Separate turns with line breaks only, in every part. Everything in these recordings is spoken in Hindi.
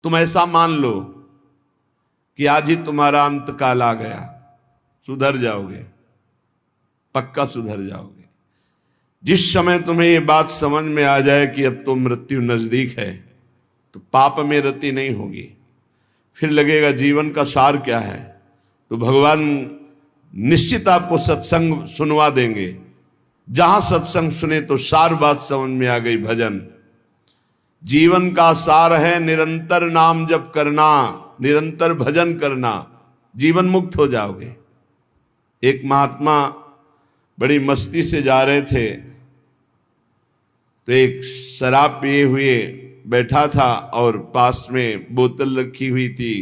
तुम ऐसा मान लो कि आज ही तुम्हारा अंत काल आ गया, सुधर जाओगे, पक्का सुधर जाओगे। जिस समय तुम्हें ये बात समझ में आ जाए कि अब तो मृत्यु नजदीक है, तो पाप में रति नहीं होगी। फिर लगेगा जीवन का सार क्या है, तो भगवान निश्चित आपको सत्संग सुनवा देंगे। जहां सत्संग सुने तो सार बात समझ में आ गई। भजन जीवन का सार है, निरंतर नाम जप करना, निरंतर भजन करना, जीवन मुक्त हो जाओगे। एक महात्मा बड़ी मस्ती से जा रहे थे, तो एक शराब पिए हुए बैठा था और पास में बोतल रखी हुई थी।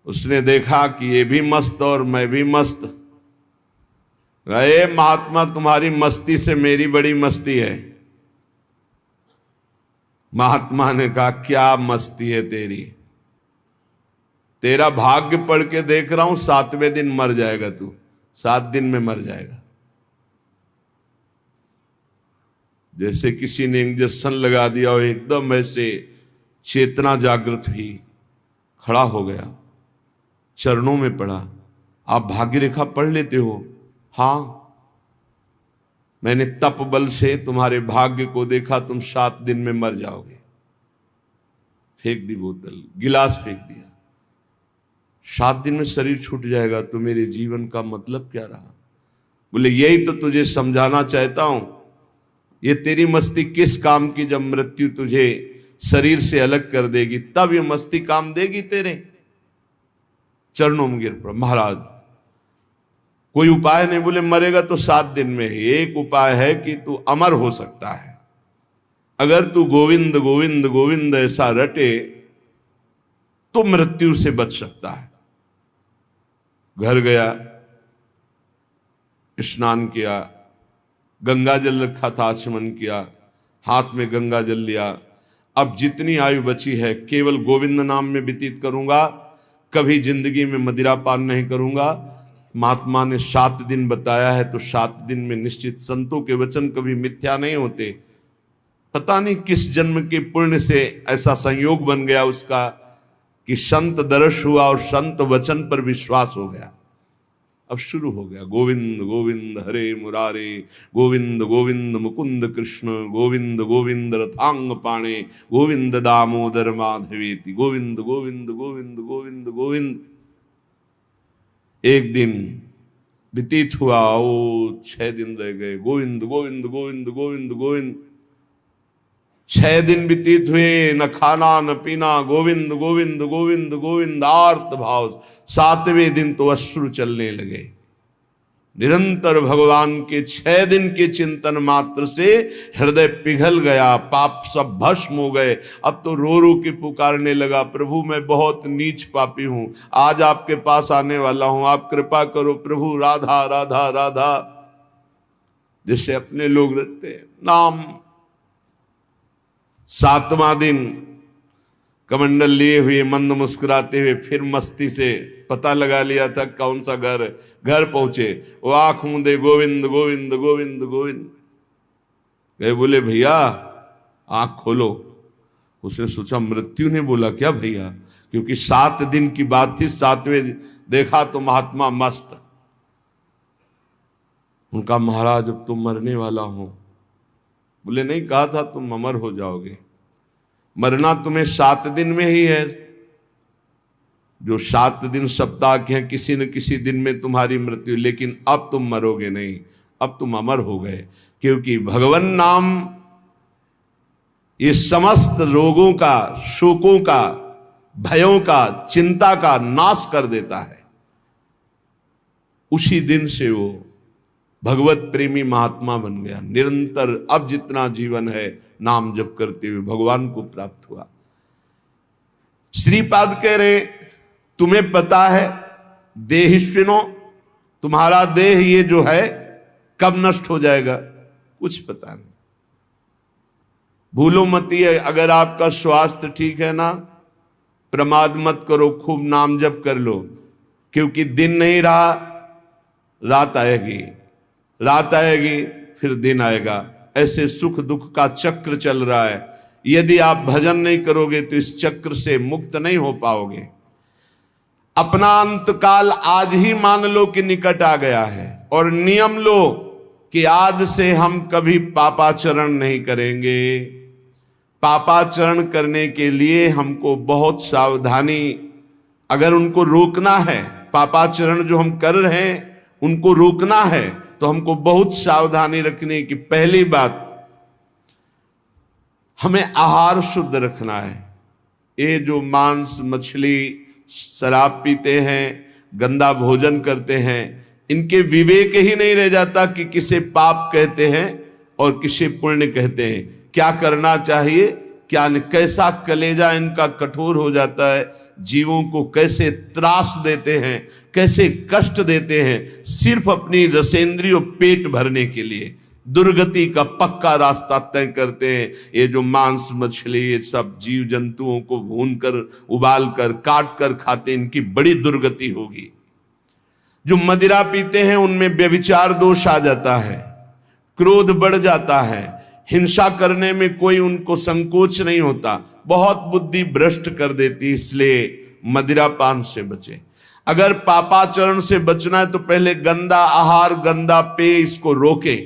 उसने देखा कि ये भी मस्त और मैं भी मस्त। अरे महात्मा, तुम्हारी मस्ती से मेरी बड़ी मस्ती है। महात्मा ने कहा, क्या मस्ती है तेरी? तेरा भाग्य पढ़ के देख रहा हूं, 7वें दिन मर जाएगा तू, 7 दिन में मर जाएगा। जैसे किसी ने इंजेक्शन लगा दिया और एकदम ऐसे चेतना जागृत हुई, खड़ा हो गया, चरणों में पड़ा। आप भाग्य रेखा पढ़ लेते हो? हां, मैंने तप बल से तुम्हारे भाग्य को देखा, तुम 7 दिन में मर जाओगे। फेंक दी बोतल, गिलास फेंक दिया। 7 दिन में शरीर छूट जाएगा, तो मेरे जीवन का मतलब क्या रहा? बोले यही तो तुझे समझाना चाहता हूं। ये तेरी मस्ती किस काम की, जब मृत्यु तुझे शरीर से अलग कर देगी, तब ये मस्ती काम देगी तेरे। चरणों में गिर पड़ा। महाराज कोई उपाय नहीं? बोले मरेगा तो 7 दिन में ही। एक उपाय है कि तू अमर हो सकता है। अगर तू गोविंद गोविंद गोविंद ऐसा रटे तो मृत्यु से बच सकता है। घर गया, स्नान किया, गंगा जल रखा था, आचमन किया, हाथ में गंगा जल लिया। अब जितनी आयु बची है केवल गोविंद नाम में व्यतीत करूंगा, कभी जिंदगी में मदिरा पान नहीं करूंगा। महात्मा ने 7 दिन बताया है, तो 7 दिन में निश्चित, संतों के वचन कभी मिथ्या नहीं होते। पता नहीं किस जन्म के पुण्य से ऐसा संयोग बन गया उसका कि संत दर्श हुआ और संत वचन पर विश्वास हो गया। अब शुरू हो गया, गोविंद गोविंद हरे मुरारे, गोविंद गोविंद मुकुंद कृष्ण, गोविंद गोविंद रथांग पाणे, गोविंद दामोदर माधवेति, गोविंद गोविंद गोविंद गोविंद गोविंद। एक दिन व्यतीत हुआ, ओ 6 दिन रह गए, गोविंद गोविंद गोविंद गोविंद गोविंद। 6 दिन व्यतीत हुए, न खाना न पीना, गोविंद गोविंद गोविंद गोविंद, आर्त भाव। 7वें दिन तो अश्रु चलने लगे। निरंतर भगवान के 6 दिन के चिंतन मात्र से हृदय पिघल गया, पाप सब भस्म हो गए। अब तो रो रो के पुकारने लगा, प्रभु मैं बहुत नीच पापी हूं, आज आपके पास आने वाला हूं, आप कृपा करो प्रभु, राधा राधा राधा, जैसे अपने लोग रटते हैं नाम। 7वां दिन कमंडल लिए हुए, मंद मुस्कुराते हुए, फिर मस्ती से पता लगा लिया था कौन सा घर है। घर पहुंचे, वो आंख मूंदे, गोविंद गोविंद गोविंद गोविंद। गए, बोले भैया आंख खोलो। उसने सोचा मृत्यु ने बोला क्या भैया, क्योंकि 7 दिन की बात थी। 7वें देखा तो महात्मा मस्त। उनका महाराज अब तुम मरने वाला हो। बोले नहीं, कहा था तुम अमर हो जाओगे। मरना तुम्हें 7 दिन में ही है। जो 7 दिन सप्ताह के हैं, किसी न किसी दिन में तुम्हारी मृत्यु, लेकिन अब तुम मरोगे नहीं, अब तुम अमर हो गए। क्योंकि भगवान नाम ये समस्त रोगों का, शोकों का, भयों का, चिंता का नाश कर देता है। उसी दिन से वो भगवत प्रेमी महात्मा बन गया। निरंतर अब जितना जीवन है नाम जप करते हुए भगवान को प्राप्त हुआ। श्रीपाद कह रहे, तुम्हें पता है देहिष्विनो, तुम्हारा देह ये जो है कब नष्ट हो जाएगा? कुछ पता नहीं। भूलो मत, अगर आपका स्वास्थ्य ठीक है ना, प्रमाद मत करो, खूब नाम जप कर लो, क्योंकि दिन नहीं रहा, रात आएगी, रात आएगी फिर दिन आएगा। ऐसे सुख दुख का चक्र चल रहा है। यदि आप भजन नहीं करोगे तो इस चक्र से मुक्त नहीं हो पाओगे। अपना अंतकाल आज ही मान लो कि निकट आ गया है और नियम लो कि आज से हम कभी पापाचरण नहीं करेंगे। पापाचरण करने के लिए हमको बहुत सावधानी, अगर उनको रोकना है, पापाचरण जो हम कर रहे हैं उनको रोकना है तो हमको बहुत सावधानी रखने की। पहली बात, हमें आहार शुद्ध रखना है। ये जो मांस मछली शराब पीते हैं, गंदा भोजन करते हैं, इनके विवेक ही नहीं रह जाता कि किसे पाप कहते हैं और किसे पुण्य कहते हैं, क्या करना चाहिए क्या नहीं। कैसा कलेजा इनका कठोर हो जाता है, जीवों को कैसे त्रास देते हैं, कैसे कष्ट देते हैं, सिर्फ अपनी रसेंद्रियों पेट भरने के लिए दुर्गति का पक्का रास्ता तय करते हैं। ये जो मांस मछली ये सब जीव जंतुओं को भूनकर उबाल कर काट कर खाते, इनकी बड़ी दुर्गति होगी। जो मदिरा पीते हैं उनमें व्यभिचार दोष आ जाता है, क्रोध बढ़ जाता है, हिंसा करने में कोई उनको संकोच नहीं होता, बहुत बुद्धि भ्रष्ट कर देती। इसलिए मदिरा पान से बचे। अगर पापाचरण से बचना है तो पहले गंदा आहार गंदा पेय इसको रोके।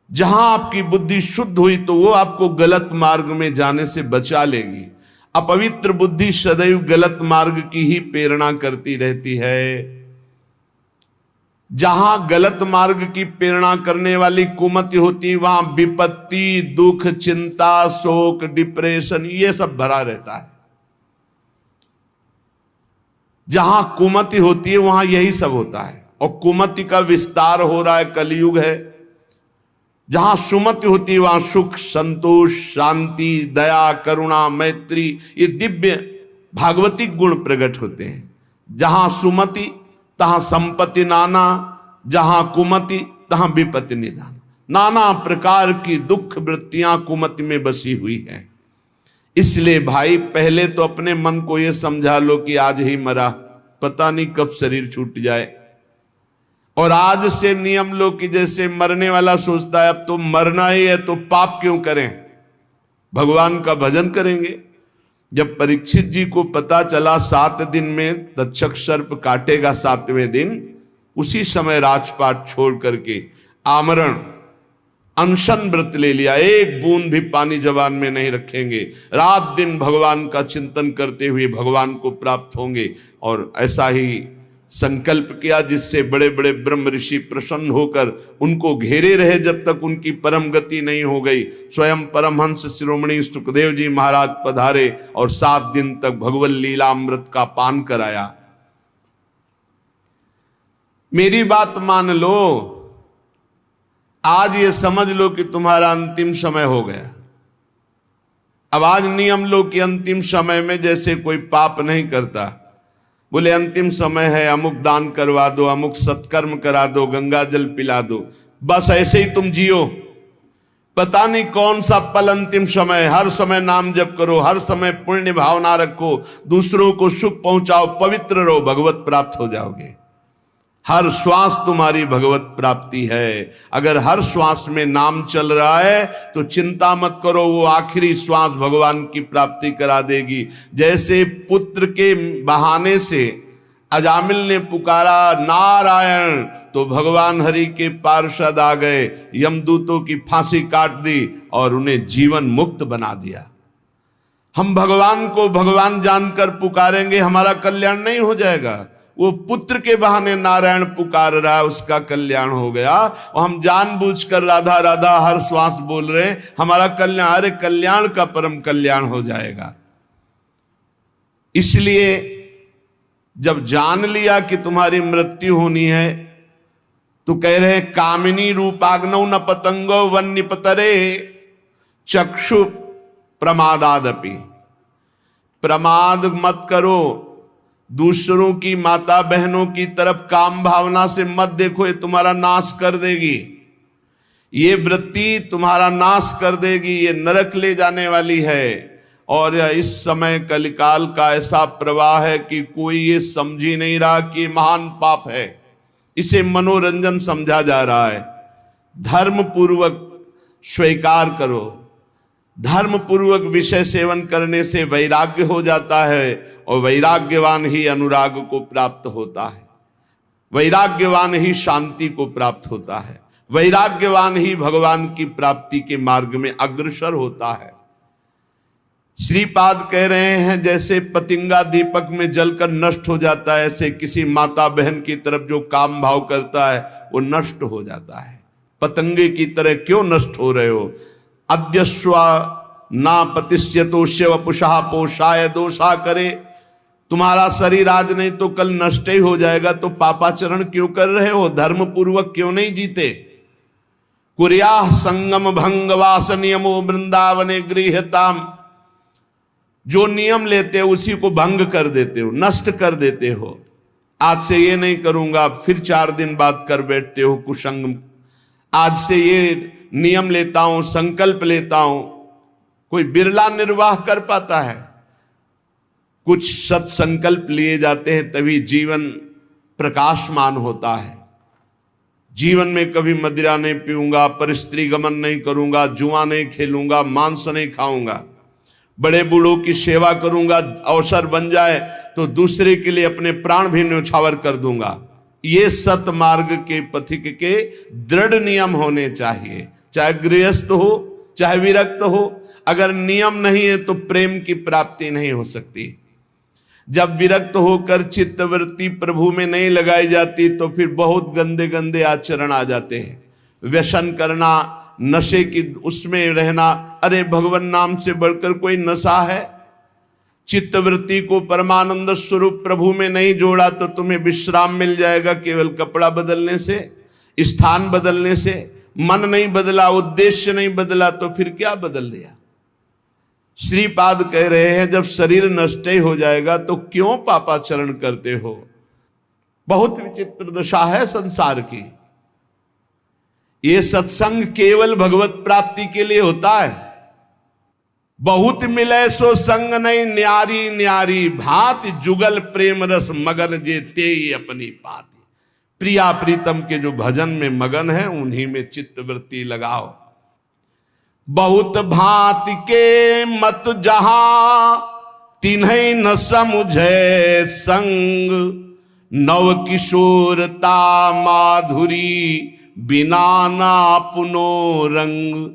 जहां आपकी बुद्धि शुद्ध हुई तो वो आपको गलत मार्ग में जाने से बचा लेगी। अपवित्र बुद्धि सदैव गलत मार्ग की ही प्रेरणा करती रहती है। जहां गलत मार्ग की प्रेरणा करने वाली कुमति होती वहां विपत्ति, दुख, चिंता, शोक, डिप्रेशन ये सब भरा रहता है। जहां कुमति होती है वहां यही सब होता है और कुमति का विस्तार हो रहा है, कलयुग है। जहां सुमति होती है वहां सुख, संतोष, शांति, दया, करुणा, मैत्री ये दिव्य भागवतिक गुण प्रकट होते हैं। जहां सुमति तहां संपत्ति नाना, जहां कुमति तहां विपत्ति निदान। नाना प्रकार की दुख वृत्तियां कुमति में बसी हुई हैं। इसलिए भाई पहले तो अपने मन को यह समझा लो कि आज ही मरा, पता नहीं कब शरीर छूट जाए। और आज से नियम लो कि जैसे मरने वाला सोचता है अब तो मरना ही है तो पाप क्यों करें, भगवान का भजन करेंगे। जब परीक्षित जी को पता चला 7 दिन में तक्षक सर्प काटेगा 7वें दिन, उसी समय राजपाट छोड़ करके आमरण अनशन व्रत ले लिया। एक बूंद भी पानी जबान में नहीं रखेंगे, रात दिन भगवान का चिंतन करते हुए भगवान को प्राप्त होंगे। और ऐसा ही संकल्प किया जिससे बड़े बड़े ब्रह्म ऋषि प्रसन्न होकर उनको घेरे रहे जब तक उनकी परम गति नहीं हो गई। स्वयं परमहंस शिरोमणि सुखदेव जी महाराज पधारे और 7 दिन तक भगवत लीलामृत का पान कराया। मेरी बात मान लो, आज ये समझ लो कि तुम्हारा अंतिम समय हो गया। अब आज नियम लो कि अंतिम समय में जैसे कोई पाप नहीं करता, बोले अंतिम समय है, अमुक दान करवा दो, अमुक सत्कर्म करा दो, गंगा जल पिला दो, बस ऐसे ही तुम जियो। पता नहीं कौन सा पल अंतिम समय। हर समय नाम जप करो, हर समय पुण्य भावना रखो, दूसरों को सुख पहुंचाओ, पवित्र रहो, भगवत प्राप्त हो जाओगे। हर श्वास तुम्हारी भगवत प्राप्ति है। अगर हर श्वास में नाम चल रहा है तो चिंता मत करो, वो आखिरी श्वास भगवान की प्राप्ति करा देगी। जैसे पुत्र के बहाने से अजामिल ने पुकारा नारायण तो भगवान हरि के पार्षद आ गए, यमदूतों की फांसी काट दी और उन्हें जीवन मुक्त बना दिया। हम भगवान को भगवान जानकर पुकारेंगे, हमारा कल्याण नहीं हो जाएगा। वो पुत्र के बहाने नारायण पुकार रहा है, उसका कल्याण हो गया। और हम जानबूझकर राधा राधा हर श्वास बोल रहे हैं, हमारा कल्याण, अरे कल्याण का परम कल्याण हो जाएगा। इसलिए जब जान लिया कि तुम्हारी मृत्यु होनी है तो कह रहे कामिनी रूपाग्नौ न पतंगो वन निपतरे चक्षु प्रमादादपि। प्रमाद मत करो, दूसरों की माता बहनों की तरफ काम भावना से मत देखो, ये तुम्हारा नाश कर देगी। ये वृत्ति तुम्हारा नाश कर देगी, ये नरक ले जाने वाली है। और इस समय कलिकाल का ऐसा प्रवाह है कि कोई ये समझ ही नहीं रहा कि महान पाप है, इसे मनोरंजन समझा जा रहा है। धर्म पूर्वक स्वीकार करो। धर्म पूर्वक विषय सेवन करने से वैराग्य हो जाता है और वैराग्यवान ही अनुराग को प्राप्त होता है, वैराग्यवान ही शांति को प्राप्त होता है, वैराग्यवान ही भगवान की प्राप्ति के मार्ग में अग्रसर होता है। श्रीपाद कह रहे हैं जैसे पतिंगा दीपक में जलकर नष्ट हो जाता है, ऐसे किसी माता बहन की तरफ जो काम भाव करता है वो नष्ट हो जाता है। पतंगे की तरह क्यों नष्ट हो रहे हो? अद्यस्वा ना पतिष्यतो शिव पुषा पोषाय दोषा करे। तुम्हारा शरीर आज नहीं तो कल नष्ट ही हो जाएगा, तो पापाचरण क्यों कर रहे हो? धर्म पूर्वक क्यों नहीं जीते? कुर्या संगम भंग वास नियमो वृंदावने गृहताम। जो नियम लेते हो उसी को भंग कर देते हो, नष्ट कर देते हो। आज से ये नहीं करूंगा, फिर 4 दिन बाद कर बैठते हो कुसंग। आज से ये नियम लेता हूं, संकल्प लेता हूं। कोई बिरला निर्वाह कर पाता है। कुछ सत्संकल्प लिए जाते हैं तभी जीवन प्रकाशमान होता है। जीवन में कभी मदिरा नहीं पीऊंगा, परस्त्री गमन नहीं करूंगा, जुआ नहीं खेलूंगा, मांस नहीं खाऊंगा, बड़े बूढ़ों की सेवा करूंगा, अवसर बन जाए तो दूसरे के लिए अपने प्राण भी न्यौछावर कर दूंगा। ये सत मार्ग के पथिक के दृढ़ नियम होने चाहिए, चाहे गृहस्थ हो चाहे विरक्त हो। अगर नियम नहीं है तो प्रेम की प्राप्ति नहीं हो सकती। जब विरक्त होकर चित्तवृत्ति प्रभु में नहीं लगाई जाती तो फिर बहुत गंदे गंदे आचरण आ जाते हैं। व्यसन करना, नशे की उसमें रहना, अरे भगवान नाम से बढ़कर कोई नशा है? चित्तवृत्ति को परमानंद स्वरूप प्रभु में नहीं जोड़ा तो तुम्हें विश्राम मिल जाएगा केवल कपड़ा बदलने से, स्थान बदलने से। मन नहीं बदला, उद्देश्य नहीं बदला तो फिर क्या बदल दिया? श्रीपाद कह रहे हैं जब शरीर नष्ट ही हो जाएगा तो क्यों पापाचरण करते हो? बहुत विचित्र दशा है संसार की। ये सत्संग केवल भगवत प्राप्ति के लिए होता है। बहुत मिले सो संग नहीं, न्यारी न्यारी भांति जुगल प्रेम रस मगन जे ते अपनी पाती। प्रिया प्रीतम के जो भजन में मगन है उन्हीं में चित्तवृत्ति लगाओ। बहुत भांति के मत जहां तिन्हीं न समुझे संग, नव किशोरता माधुरी बिना ना पुनो रंग।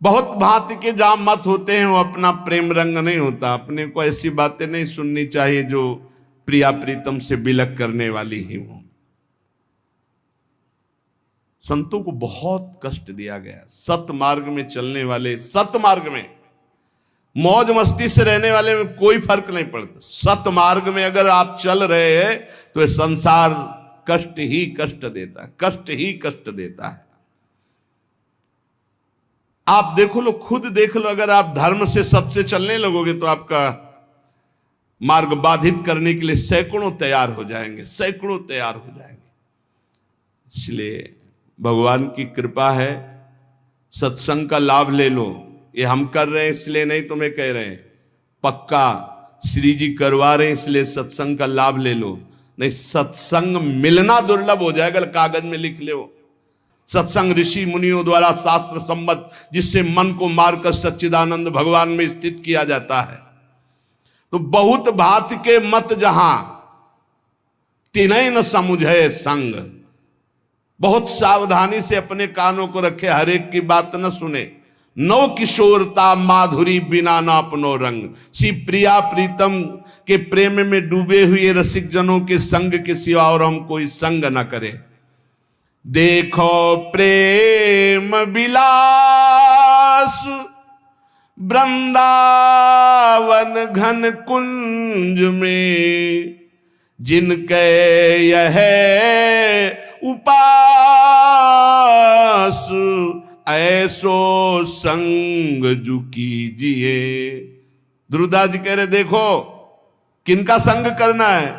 बहुत भांति के जहां मत होते हैं वो अपना प्रेम रंग नहीं होता। अपने को ऐसी बातें नहीं सुननी चाहिए जो प्रिया प्रीतम से बिलक करने वाली ही हो। संतों को बहुत कष्ट दिया गया। सत मार्ग में चलने वाले, सत मार्ग में मौज मस्ती से रहने वाले में कोई फर्क नहीं पड़ता। सत मार्ग में अगर आप चल रहे हैं तो ये संसार कष्ट ही कष्ट देता है, कष्ट ही कष्ट देता है। आप देखो लो, खुद देख लो, अगर आप धर्म से सत से चलने लगोगे तो आपका मार्ग बाधित करने के लिए सैकड़ों तैयार हो जाएंगे, सैकड़ों तैयार हो जाएंगे। इसलिए भगवान की कृपा है, सत्संग का लाभ ले लो। ये हम कर रहे हैं इसलिए नहीं तुम्हें कह रहे हैं, पक्का श्री जी करवा रहे हैं इसलिए सत्संग का लाभ ले लो। नहीं, सत्संग मिलना दुर्लभ हो जाएगा। कागज में लिख लो, सत्संग ऋषि मुनियों द्वारा शास्त्र सम्मत, जिससे मन को मारकर सच्चिदानंद भगवान में स्थित किया जाता है। तो बहुत भांति के मत जहां तिन्हीं न समुझे संग। बहुत सावधानी से अपने कानों को रखे, हर एक की बात न सुने। नौ किशोरता माधुरी बिना ना अपनो रंग। सी प्रिया प्रीतम के प्रेम में डूबे हुए रसिक जनों के संग के सिवा और हम कोई संग न करें। देखो प्रेम विलास वृंदावन घन कुंज में, जिनके यह उपास ऐसो संग जु कीजिए। ध्रुवदास जी कह रहे देखो किनका संग करना है?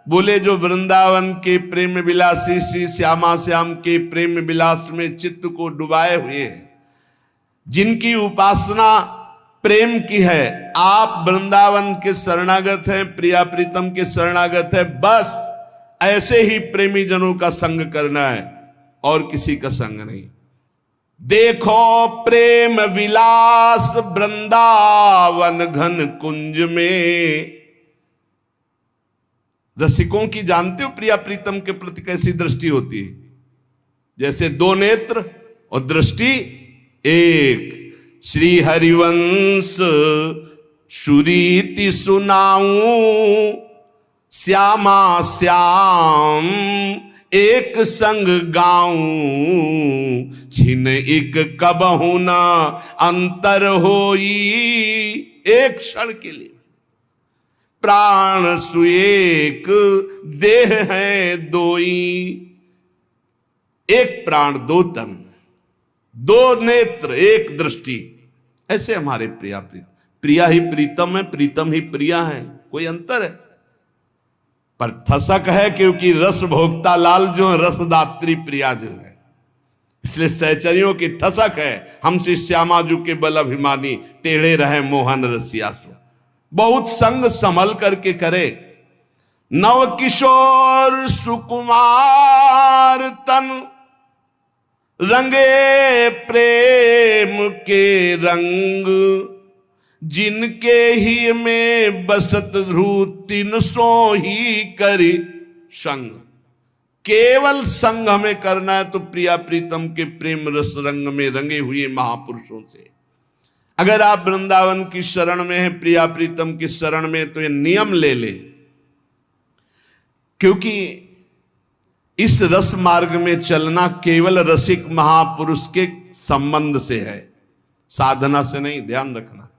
बोले जो वृंदावन के प्रेम विलासी श्री श्यामा श्याम के प्रेम विलास में चित्त को डुबाए हुए हैं, जिनकी उपासना प्रेम की है। आप वृंदावन के शरणागत हैं, प्रिया प्रीतम के शरणागत हैं, बस ऐसे ही प्रेमी जनों का संग करना है और किसी का संग नहीं। देखो प्रेम विलास वृंदावन घन कुंज में। रसिकों की जानते हो प्रिया प्रीतम के प्रति कैसी दृष्टि होती है? जैसे दो नेत्र और दृष्टि एक। श्री हरिवंश सुरीति सुनाऊं, श्यामा श्याम एक संग गाऊं, छिन एक कबहु न अंतर होई। एक क्षण के लिए प्राण सुएक देह है दोई। एक प्राण दो तन, दो नेत्र एक दृष्टि, ऐसे हमारे प्रिया प्रीतम। प्रिया ही प्रीतम है, प्रीतम ही प्रिया है, कोई अंतर है? पर ठसक है क्योंकि रस भोक्ता लाल जो है, रसदात्री प्रिया जो है, इसलिए सहचरियों की ठसक है। हमसे श्यामाजू के बल अभिमानी, टेढ़े रहे मोहन रसिया सो। बहुत संग संभल करके करे। नव किशोर सुकुमार तन, रंगे प्रेम के रंग, जिनके ही में बसत ध्रुव तीन सो ही करी संग। केवल संग हमें करना है तो प्रिया प्रीतम के प्रेम रस रंग में रंगे हुए महापुरुषों से। अगर आप वृंदावन की शरण में हैं, प्रिया प्रीतम की शरण में, तो ये नियम ले ले, क्योंकि इस रस मार्ग में चलना केवल रसिक महापुरुष के संबंध से है, साधना से नहीं। ध्यान रखना।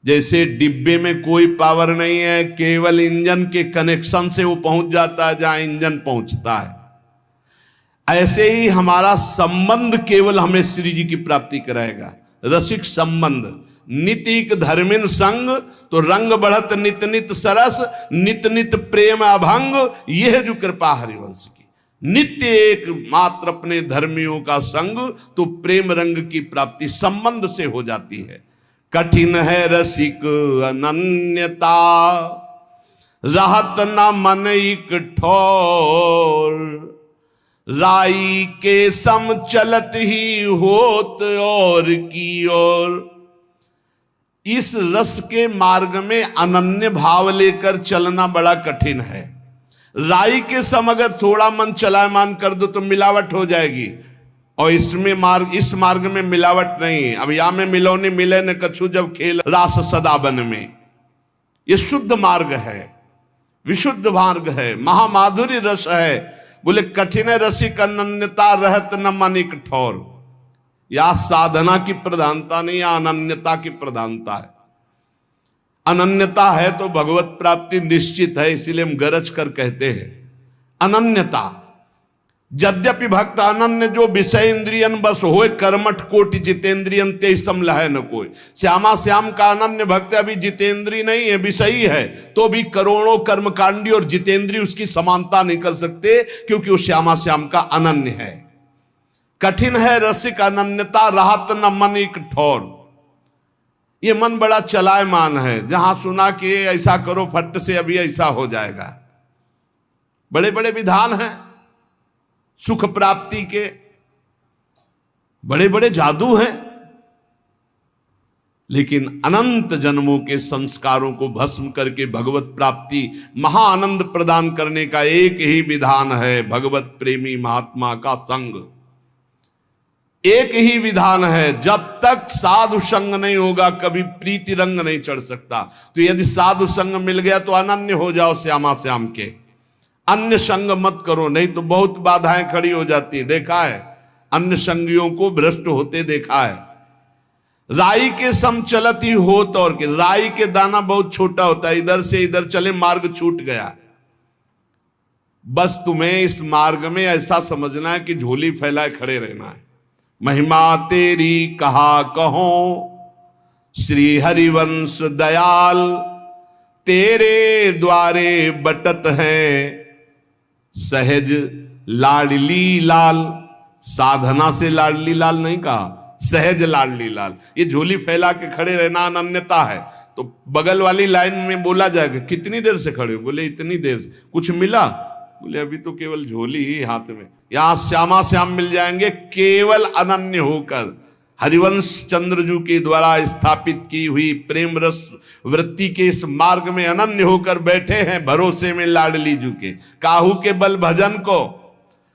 जैसे डिब्बे में कोई पावर नहीं है, केवल इंजन के कनेक्शन से वो पहुंच जाता है जहां इंजन पहुंचता है, ऐसे ही हमारा संबंध केवल हमें श्री जी की प्राप्ति कराएगा। रसिक संबंध। नितिक धर्मिन संग, तो रंग बढ़त नित नित सरस, नित नित प्रेम अभंग। यह जो कृपा हरिवंश की, नित्य एक मात्र अपने धर्मियों का संग, तो प्रेम रंग की प्राप्ति संबंध से हो जाती है। कठिन है रसिक अनन्यता, रहत न मन एक ठोर, राई के सम चलत ही होत और की ओर। इस रस के मार्ग में अनन्य भाव लेकर चलना बड़ा कठिन है। राई के सम अगर थोड़ा मन चलायमान कर दो तो मिलावट हो जाएगी, और इस मार्ग में मिलावट नहीं। अब या में मिलौनी मिले न कछु, जब खेल रास सदा बन में। ये शुद्ध मार्ग है, विशुद्ध मार्ग है, महामाधुरी रस है। बोले कठिन रसिक अनन्यता, रहत न मन एक ठौर। या साधना की प्रधानता नहीं, या अनन्यता की प्रधानता है। अनन्यता है तो भगवत प्राप्ति निश्चित है, इसीलिए हम गरज कर कहते हैं अनन्यता। यद्यपि भक्त अनन्य जो विषय इंद्रियन बस होए, कर्मठ कोटि जितेंद्रियन ते समलह न कोई। श्यामा श्याम का अनन्य भक्त अभी जितेंद्री नहीं है, विषयी है, तो भी करोड़ों कर्मकांडी और जितेंद्री उसकी समानता नहीं कर सकते, क्योंकि वो श्यामा श्याम का अनन्य है। कठिन है रसिक अनन्यता, राहत न मन एक ठौर। ये मन बड़ा चलायमान है, जहां सुना कि ऐसा करो फट से अभी ऐसा हो जाएगा। बड़े बड़े विधान हैं सुख प्राप्ति के, बड़े बड़े जादू हैं, लेकिन अनंत जन्मों के संस्कारों को भस्म करके भगवत प्राप्ति महाआनंद प्रदान करने का एक ही विधान है, भगवत प्रेमी महात्मा का संग। एक ही विधान है। जब तक साधु संग नहीं होगा, कभी प्रीति रंग नहीं चढ़ सकता। तो यदि साधु संग मिल गया तो अनन्य हो जाओ श्यामा श्याम के, अन्य संग मत करो, नहीं तो बहुत बाधाएं खड़ी हो जाती है। देखा है, अन्य संगियों को भ्रष्ट होते देखा है। राई के सम चलत ही होत और के, राई के दाना बहुत छोटा होता है, इधर से इधर चले मार्ग छूट गया। बस तुम्हें इस मार्ग में ऐसा समझना है कि झोली फैलाए खड़े रहना है। महिमा तेरी कहा कहो श्री हरिवंश दयाल, तेरे द्वारे बटत है सहज लाडली लाल। साधना से लाडली लाल नहीं कहा, सहज लाडली लाल। ये झोली फैला के खड़े रहना अनन्यता है। तो बगल वाली लाइन में बोला जाएगा कितनी देर से खड़े हो, बोले इतनी देर से। कुछ मिला? बोले अभी तो केवल झोली ही हाथ में। यहां श्यामा श्याम मिल जाएंगे केवल अनन्य होकर। हरिवंश चंद्रजू के द्वारा स्थापित की हुई प्रेम रस वृत्ति के इस मार्ग में अनन्य होकर बैठे हैं, भरोसे में लाडली जू के। काहू के बल भजन को,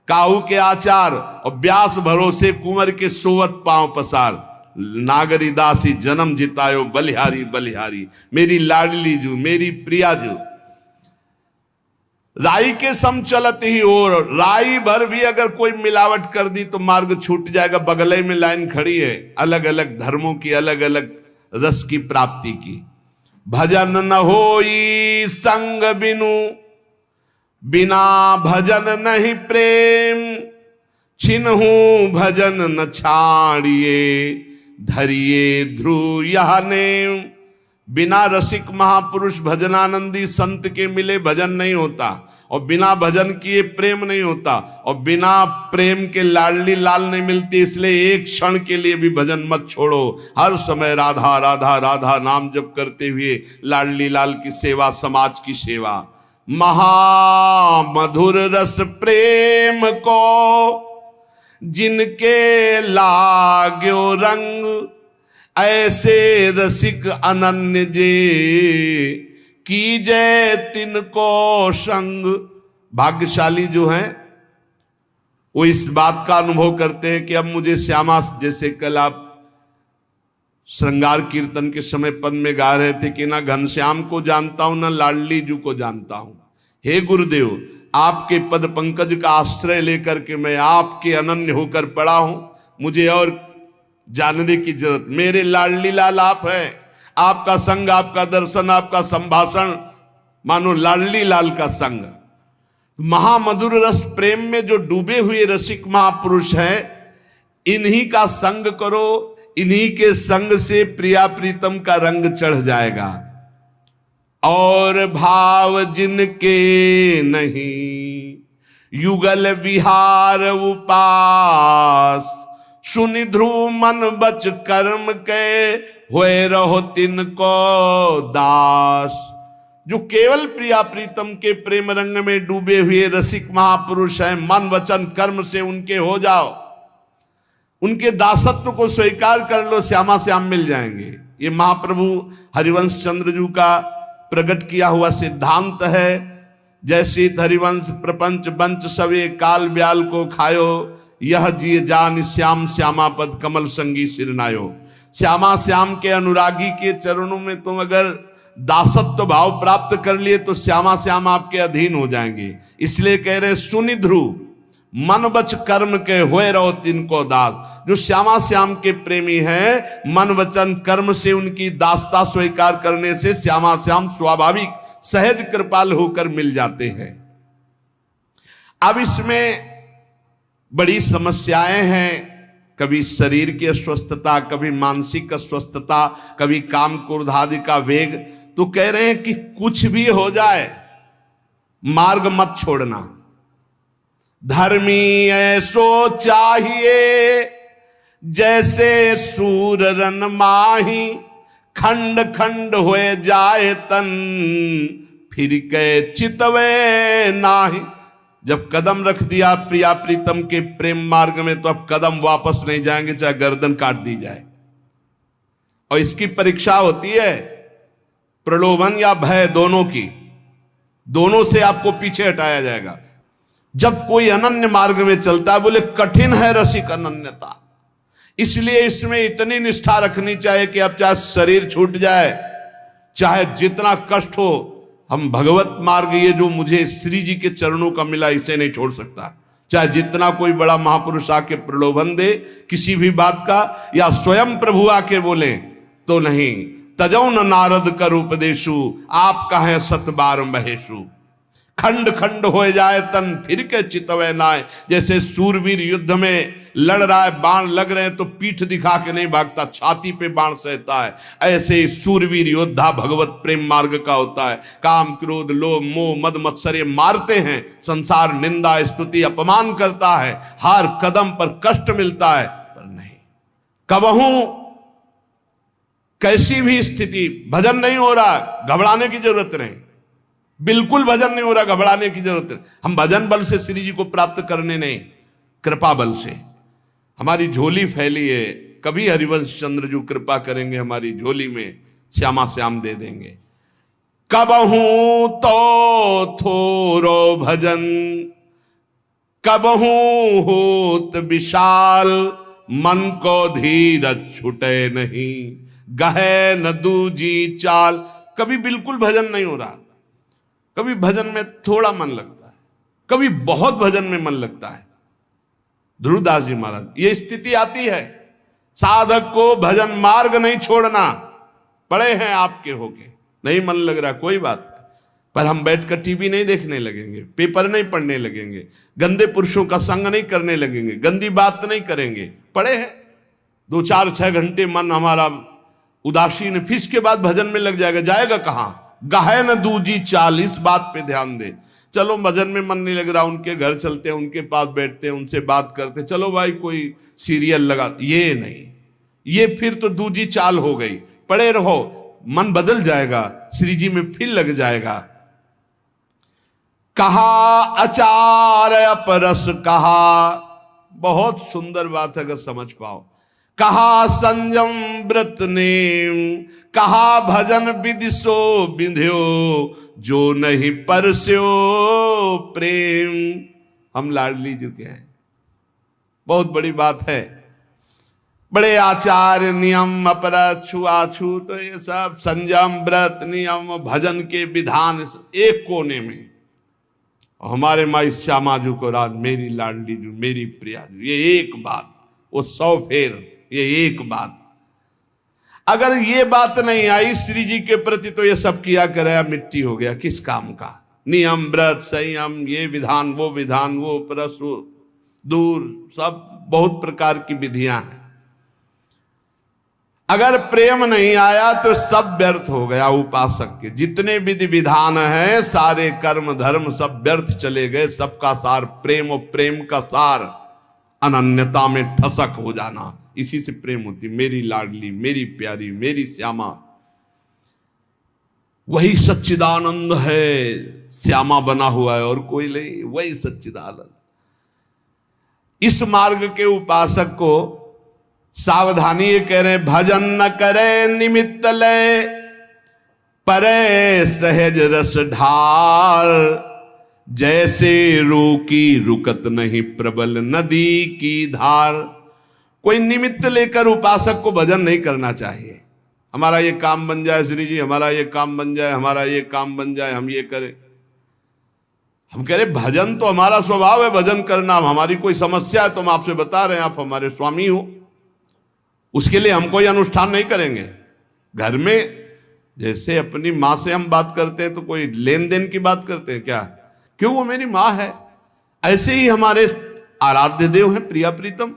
काहू के आचार और व्यास भरोसे कुंवर के सोवत पांव पसार। नागरी दासी जन्म जितायो बलिहारी बलिहारी, मेरी लाडली जू मेरी प्रिया जू। राई के सम चलत ही और, राई भर भी अगर कोई मिलावट कर दी तो मार्ग छूट जाएगा। बगले में लाइन खड़ी है अलग अलग धर्मों की, अलग अलग रस की प्राप्ति की। भजन न होई संग बिनु, बिना भजन नहीं प्रेम। छिन्हू भजन न छाड़िए, धरिए ध्रुव यह नेम। बिना रसिक महापुरुष भजनानंदी संत के मिले भजन नहीं होता, और बिना भजन किए प्रेम नहीं होता, और बिना प्रेम के लाडली लाल नहीं मिलती। इसलिए एक क्षण के लिए भी भजन मत छोड़ो। हर समय राधा राधा राधा नाम जप करते हुए लाडली लाल की सेवा, समाज की सेवा। महामधुर रस प्रेम को जिनके लाग्यो रंग, ऐसे रसिक अनन्य जे कीजय तिनको संग। भाग्यशाली जो हैं वो इस बात का अनुभव करते हैं कि अब मुझे श्यामा, जैसे कल आप श्रृंगार कीर्तन के समय पद में गा रहे थे कि ना घनश्याम को जानता हूं ना लाडली जू को जानता हूं। हे गुरुदेव, आपके पद पंकज का आश्रय लेकर के मैं आपके अनन्य होकर पड़ा हूं, मुझे और जानने की जरूरत। मेरे लाडली लाल आप हैं, आपका संग, आपका दर्शन, आपका संभाषण मानो लाडली लाल का संग। महामधुर रस प्रेम में जो डूबे हुए रसिक महापुरुष हैं, इन्हीं का संग करो। इन्हीं के संग से प्रिया प्रीतम का रंग चढ़ जाएगा। और भाव जिनके नहीं, युगल विहार उपास। सुनि ध्रुव मन बच कर्म के, होए रहो तिनको दास। जो केवल प्रिया प्रीतम के प्रेम रंग में डूबे हुए रसिक महापुरुष हैं, मन वचन कर्म से उनके हो जाओ, उनके दासत्व को स्वीकार कर लो, श्यामा श्याम मिल जाएंगे। ये महाप्रभु हरिवंश चंद्रजू का प्रकट किया हुआ सिद्धांत है। जैसे हरिवंश प्रपंच बंच सवे, काल ब्याल को खायो। यह जिय जान श्याम श्यामा पद, कमल संगी सिरनायो। श्यामा श्याम के अनुरागी के चरणों में तुम अगर दासत्व भाव प्राप्त कर लिए तो श्यामा श्याम आपके अधीन हो जाएंगे। इसलिए कह रहे सुनि ध्रुव मन बच कर्म के, होए रहो तिनको दास। जो श्यामा श्याम के प्रेमी हैं, मन वचन कर्म से उनकी दासता स्वीकार करने से श्यामा श्याम स्वाभाविक सहज कृपाल होकर मिल जाते हैं। अब इसमें बड़ी समस्याएं हैं, कभी शरीर की अस्वस्थता, कभी मानसिक अस्वस्थता, कभी काम क्रोध आदि का वेग। तो कह रहे हैं कि कुछ भी हो जाए मार्ग मत छोड़ना। धर्मी ऐसो चाहिए जैसे सूर रन माही, खंड खंड होए जाए तन, फिर के चितवे नाही। जब कदम रख दिया प्रिया प्रीतम के प्रेम मार्ग में तो अब कदम वापस नहीं जाएंगे, चाहे गर्दन काट दी जाए। और इसकी परीक्षा होती है प्रलोभन या भय, दोनों की। दोनों से आपको पीछे हटाया जाएगा। जब कोई अनन्य मार्ग में चलता है, बोले कठिन है रसिक अनन्यता, इसलिए इसमें इतनी निष्ठा रखनी चाहिए कि अब चाहे शरीर छूट जाए, चाहे जितना कष्ट हो, हम भगवत मार्ग ये जो मुझे श्री जी के चरणों का मिला, इसे नहीं छोड़ सकता। चाहे जितना कोई बड़ा महापुरुष आके प्रलोभन दे किसी भी बात का, या स्वयं प्रभु आके बोले तो नहीं। तजौ न नारद कर उपदेशु, आप कहें सत बार महेशु। खंड खंड हो जाए तन, फिर के चितवे नाय। जैसे सूरवीर युद्ध में लड़ रहा है, बाण लग रहे हैं तो पीठ दिखा के नहीं भागता, छाती पे बाण सहता है। ऐसे ही सूरवीर योद्धा भगवत प्रेम मार्ग का होता है। काम क्रोध लोभ मोह मद मत्सर ये मारते हैं, संसार निंदा स्तुति अपमान करता है, हर कदम पर कष्ट मिलता है, पर नहीं। कबहू कैसी भी स्थिति, भजन नहीं हो रहा, घबराने की जरूरत नहीं। बिल्कुल भजन नहीं हो रहा, घबराने की जरूरत है। हम भजन बल से श्री जी को प्राप्त करने नहीं, कृपा बल से। हमारी झोली फैली है, कभी हरिवंश चंद्र जो कृपा करेंगे हमारी झोली में श्यामा श्याम दे देंगे। कबहू तो थोरो भजन, कबहू होत विशाल, मन को धीरज छुटे नहीं, गहे न दूजी चाल। कभी बिल्कुल भजन नहीं हो रहा, कभी भजन में थोड़ा मन लगता है, कभी बहुत भजन में मन लगता है। ध्रुवदास जी महाराज, ये स्थिति आती है। साधक को भजन मार्ग नहीं छोड़ना। पड़े हैं आपके होके, नहीं मन लग रहा कोई बात, पर हम बैठकर टीवी नहीं देखने लगेंगे, पेपर नहीं पढ़ने लगेंगे, गंदे पुरुषों का संग नहीं करने लगेंगे, गंदी बात नहीं करेंगे। पड़े हैं 2-4-6 घंटे मन हमारा उदासीन, फिर इसके बाद भजन में लग जाएगा। जाएगा कहां? गाहे न दूजी चाल। इस बात पे ध्यान दे। चलो भजन में मन नहीं लग रहा, उनके घर चलते हैं, उनके पास बैठते हैं, उनसे बात करते, चलो भाई कोई सीरियल लगा। ये नहीं, ये फिर तो दूजी चाल हो गई। पड़े रहो, मन बदल जाएगा, श्री जी में फिर लग जाएगा। कहा आचार अपरस कहा, बहुत सुंदर बात है अगर समझ पाओ। कहा संयम व्रत नेम, कहा भजन विधि सो बिंध्यो, जो नहीं परस्यो प्रेम। हम लाडली जी के हैं, बहुत बड़ी बात है। बड़े आचार नियम अपराध छुआछूत, तो ये सब संयम व्रत नियम भजन के विधान एक कोने में। हमारे माई श्यामा जू को राज, मेरी लाडली जू, मेरी प्रिया जू, ये एक बात, वो 100 फेर, ये एक बात। अगर ये बात नहीं आई श्री जी के प्रति तो ये सब किया कराया मिट्टी हो गया, किस काम का? नियम व्रत संयम, ये विधान वो विधान, वो परसु दूर, सब बहुत प्रकार की विधियां हैं। अगर प्रेम नहीं आया तो सब व्यर्थ हो गया। उपासक के जितने विधि विधान हैं, सारे कर्म धर्म सब व्यर्थ चले गए। सबका सार प्रेम, और प्रेम का सार अनन्यता में ठसक हो जाना। इसी से प्रेम होती। मेरी लाडली, मेरी प्यारी, मेरी श्यामा, वही सच्चिदानंद है। श्यामा बना हुआ है और कोई नहीं, वही सच्चिदानंद। इस मार्ग के उपासक को सावधानी ये कह रहे, भजन न करे निमित्त लय, परे सहज रस ढार, जैसे रोकी रुकत नहीं प्रबल नदी की धार। कोई निमित्त लेकर उपासक को भजन नहीं करना चाहिए। हमारा ये काम बन जाए श्री जी, हमारा ये काम बन जाए, हमारा ये काम बन जाए, हम ये करें। हम कह रहे भजन तो हमारा स्वभाव है, भजन करना। हमारी कोई समस्या है तो हम आपसे बता रहे हैं, आप हमारे स्वामी हो, उसके लिए हम कोई अनुष्ठान नहीं करेंगे। घर में जैसे अपनी माँ से हम बात करते हैं तो कोई लेन देन की बात करते हैं क्या? क्यों, वो मेरी माँ है। ऐसे ही हमारे आराध्य देव हैं, प्रिया प्रीतम।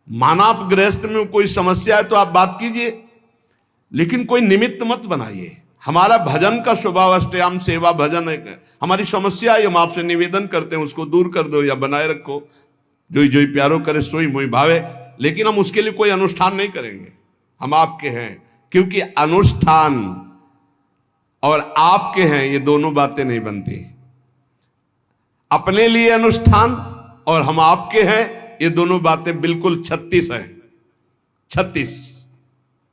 माना आप गृहस्थ में कोई समस्या है तो आप बात कीजिए, लेकिन कोई निमित्त मत बनाइए। हमारा भजन का स्वभाव अष्टयाम सेवा भजन है। हमारी समस्या है, हम आपसे निवेदन करते हैं, उसको दूर कर दो या बनाए रखो। जोई जोई प्यारो करे सोई मोई भावे। लेकिन हम उसके लिए कोई अनुष्ठान नहीं करेंगे। हम आपके हैं, क्योंकि अनुष्ठान और आपके हैं ये दोनों बातें नहीं बनती। अपने लिए अनुष्ठान और हम आपके हैं, ये दोनों बातें बिल्कुल 36 हैं। 36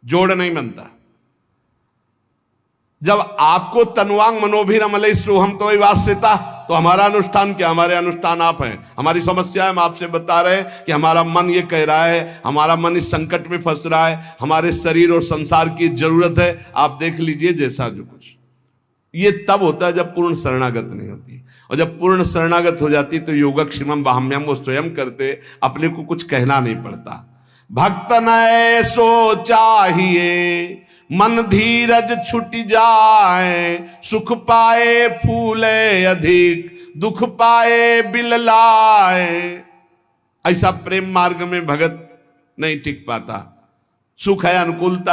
जोड़ नहीं बनता। जब आपको तनुवांग मनोभिर अमलई सोहम तो वास्यता, तो हमारा अनुष्ठान क्या? हमारे अनुष्ठान आप हैं। हमारी समस्या है, हम आपसे बता रहे हैं कि हमारा मन ये कह रहा है, हमारा मन इस संकट में फंस रहा है, हमारे शरीर और संसार की जरूरत है, आप देख लीजिए जैसा जो कुछ। ये तब होता है जब पूर्ण शरणागत नहीं होती। और जब पूर्ण शरणागत हो जाती तो योगक्षेमम बाह्यम, वो स्वयं करते, अपने को कुछ कहना नहीं पड़ता। भक्त न सो चाहिए, मन धीरज छुट जाए, सुख पाए फूले अधिक, दुख पाए बिल लाए। ऐसा प्रेम मार्ग में भगत नहीं टिक पाता। सुख है, अनुकूलता